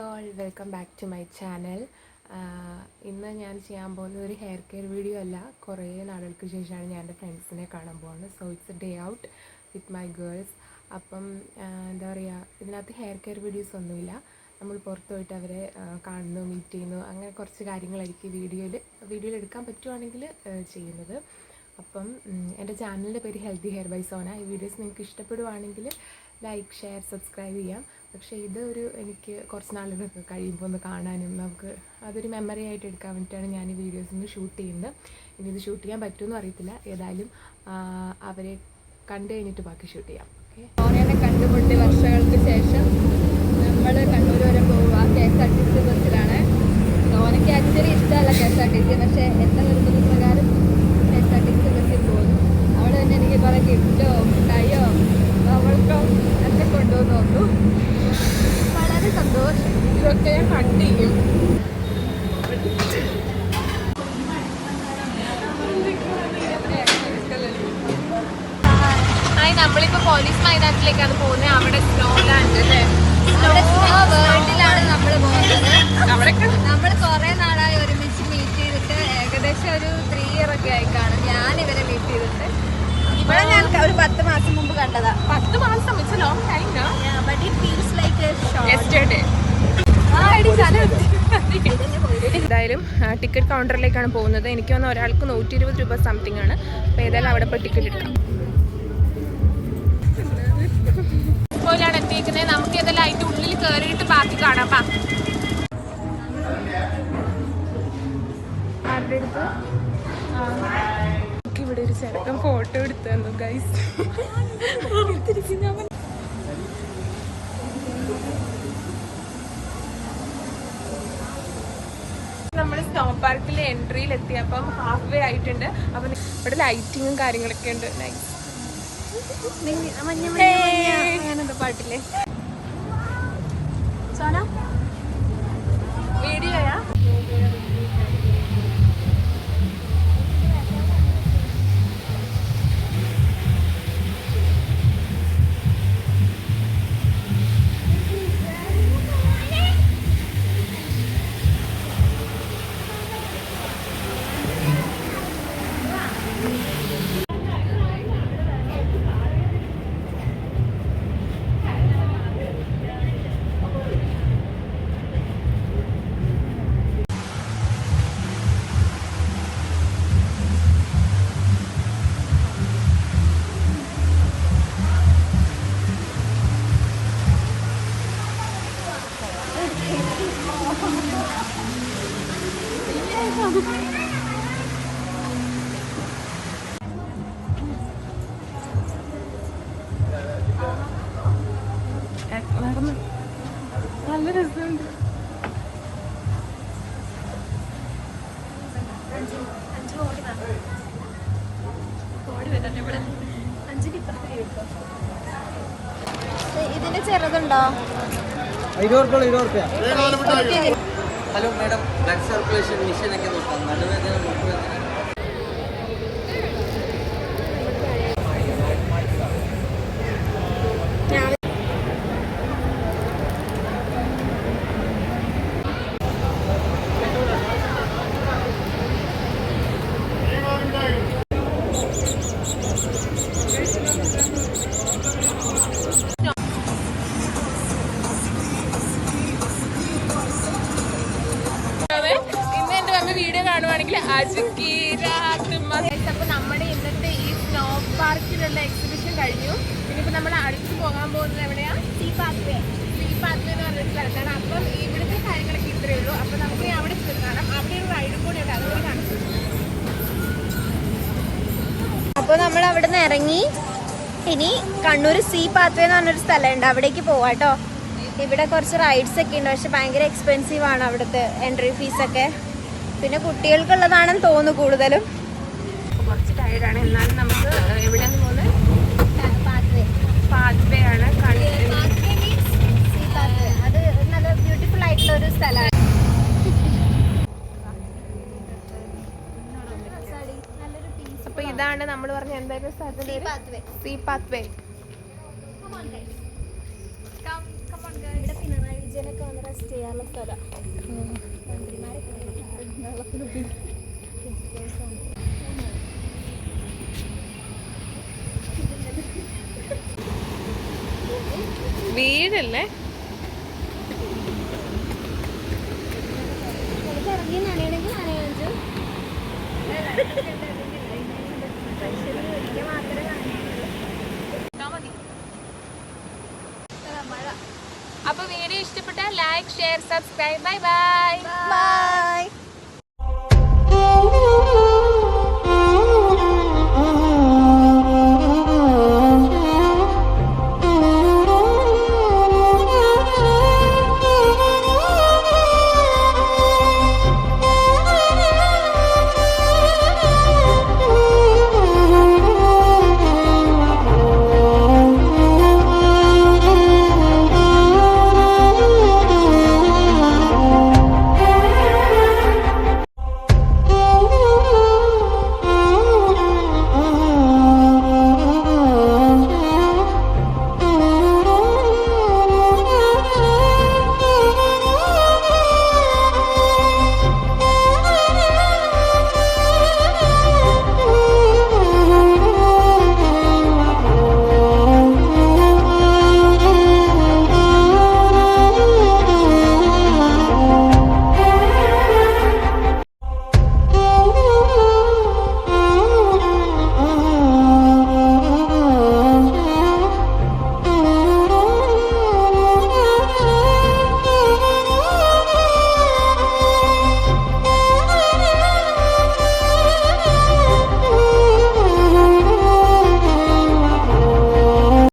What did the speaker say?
All welcome back to my channel. ഇന്ന് ഞാൻ ചെയ്യാൻ പോകുന്നത് ഒരു ഹെയർ കെയർ വീഡിയോ അല്ല. കുറേ നാളുകൾക്ക് ശേഷമാണ് ഞാൻ എൻ്റെ ഫ്രണ്ട്സിനെ കാണാൻ പോകുന്നത്. So it's A day out with my girls. അപ്പം എന്താ പറയുക, ഇതിനകത്ത് ഹെയർ കെയർ വീഡിയോസ് ഒന്നുമില്ല. നമ്മൾ പുറത്ത് പോയിട്ട് അവരെ കാണുന്നു, മീറ്റ് ചെയ്യുന്നു, അങ്ങനെ കുറച്ച് കാര്യങ്ങളായിരിക്കും വീഡിയോയിൽ എടുക്കാൻ പറ്റുവാണെങ്കിൽ ചെയ്യുന്നത്. അപ്പം എൻ്റെ ചാനലിൻ്റെ പേര് ഹെൽത്തി ഹെയർ ബൈ സോന. ഈ വീഡിയോസ് നിങ്ങൾക്ക് ഇഷ്ടപ്പെടുവാണെങ്കിൽ ലൈക്ക്, ഷെയർ, സബ്സ്ക്രൈബ് ചെയ്യാം. പക്ഷേ എനിക്ക് കുറച്ച് നാളുകളൊക്കെ കഴിയുമ്പോൾ ഒന്ന് കാണാനും നമുക്ക് അതൊരു മെമ്മറി ആയിട്ട് എടുക്കാൻ വേണ്ടിയിട്ടാണ് ഞാൻ ഈ വീഡിയോസ് ഒന്ന് ഷൂട്ട് ചെയ്യുന്നത്. ഇനി ഇത് ഷൂട്ട് ചെയ്യാൻ പറ്റുമെന്ന് അറിയത്തില്ല. ഏതായാലും അവരെ കണ്ടു കഴിഞ്ഞിട്ട് ബാക്കി ഷൂട്ട് ചെയ്യാം. ഓക്കെ, സോനയെ കണ്ടുമുട്ടി വർഷങ്ങൾക്ക് ശേഷം നമ്മൾ കണ്ണൂർ വരെ പോവുക. KSRTC ബസ്സിലാണ്. സോനയ്ക്ക് ആക്ച്വലി ഇഷ്ടമല്ല KSRTC, പക്ഷേ എൻ്റെ നിർബന്ധപ്രകാരം KSRTC ബസ്സിൽ പോകുന്നു. അവിടെ തന്നെ എനിക്ക് കുറേ ഗിഫ്റ്റോ മിഠായിയോ അവൾക്കോ എന്നെ കൊണ്ടുവന്ന് നോക്കൂ. വളരെ സന്തോഷം. ഇതൊക്കെ ഞാൻ കട്ട് ചെയ്യും. നമ്മളിപ്പോൾ പോലീസ് മൈതാനത്തിലേക്കാണ് പോകുന്നത്. അവിടെ സ്നോ ലാൻഡ് അല്ലേ, സ്നോ വേൾഡിലാണ് നമ്മൾ പോകുന്നത്. നമ്മൾ കുറേ നാളായി ഒരുമിച്ച് മീറ്റ് ചെയ്തിട്ട് ഏകദേശം ഒരു 3 year ഒക്കെ ആയി കാണും ഞാൻ ഇവരെ മീറ്റ് ചെയ്തിട്ട്. ഇവിടെ ഞാൻ ഒരു 10 മാസം മുമ്പ് കണ്ടതാ. 10 മാസം ലോങ് ടൈം. എന്തായാലും ടിക്കറ്റ് കൗണ്ടറിലേക്കാണ് പോകുന്നത്. എനിക്ക് വന്ന ഒരാൾക്ക് 120 രൂപ സംതിങ് ആണ്. അപ്പോൾ ഏതായാലും അവിടെ പോയി ടിക്കറ്റ് എടുക്കാം. ഇപ്പോഴാണ് എത്തിയിരിക്കുന്നത്. നമുക്ക് ഏതായാലും അതിൻ്റെ ഉള്ളിൽ കയറിയിട്ട് ബാക്കി കാണാം. ഇവിടെ ഒരു ചെറുക്കൻ ഫോട്ടോ എടുത്തു തന്നു ഗൈസ്. നമ്മൾ സ്നോ പാർക്കിലെ എൻട്രിയിൽ എത്തി. അപ്പം ഹാഫ് വേ ആയിട്ടുണ്ട്. അപ്പം ഇവിടെ ലൈറ്റിങ്ങും കാര്യങ്ങളൊക്കെ ഉണ്ട്. നൈസ്. പാട്ടില്ലേ വീഡിയോയാ? നല്ല രസമുണ്ട്. ഇതിന്റെ ചെറുതുണ്ടോ? 20 രൂപ. Hello madam, blood circulation mission ഒക്കെ നോക്കാം. നടുവേദന, മുട്ടുവേദന. വീഡിയോ കാണുവാണെങ്കിൽ അപ്പോൾ നമ്മുടെ ഇന്നത്തെ ഈ സ്നോ പാർക്കിലുള്ള എക്സിബിഷൻ കഴിഞ്ഞു. ഇനിയിപ്പോൾ നമ്മൾ അടുത്ത് പോകാൻ പോകുന്നത് എവിടെയാണ്? സീ പാത്വേ എന്ന് പറഞ്ഞൊരു സ്ഥലത്താണ്. അപ്പം ഇവിടുത്തെ കാര്യങ്ങളൊക്കെ ഇത്രയേ ഉള്ളൂ. അപ്പം നമുക്ക് അവിടെ ചെന്ന് കാണാം. അവിടെ ഒരു റൈഡും കൂടി ഉണ്ട്, അതുകൂടി കാണിച്ചു. അപ്പോൾ നമ്മൾ അവിടെ നിന്ന് ഇറങ്ങി ഇനി കണ്ണൂർ സീ പാത്വേ എന്ന് പറഞ്ഞൊരു സ്ഥലമുണ്ട്, അവിടേക്ക് പോവാം കേട്ടോ. ഇവിടെ കുറച്ച് റൈഡ്സ് ഒക്കെ ഉണ്ട്, പക്ഷെ ഭയങ്കര എക്സ്പെൻസീവ് ആണ് അവിടുത്തെ എൻട്രി ഫീസൊക്കെ. പിന്നെ കുട്ടികൾക്കുള്ളതാണെന്ന് തോന്നുന്നു കൂടുതലും. കുറച്ച് ടയർഡാണ്, എന്നാലും നമുക്ക് എവിടെയാണ് പോകുന്നത്? പാത്വേ ആണ്. അത് നല്ല ബ്യൂട്ടിഫുൾ ആയിട്ടുള്ള ഒരു സ്ഥലമാണ്. അപ്പൊ ഇതാണ് നമ്മൾ പറഞ്ഞ എന്തായാലും സ്ഥലത്തിന്റെ സീ പാത്വേ. ഇവിടെ പിണറായി വിജയനൊക്കെ വന്ന് റെസ്റ്റ് ചെയ്യാറുള്ള സ്ഥലം. വീടല്ലേ? ഇറങ്ങി നനയണമെങ്കിൽ നനയാഞ്ചു മഴ. അപ്പൊ വീഡിയോ ഇഷ്ടപ്പെട്ടാൽ like, share, subscribe. Bye bye. By.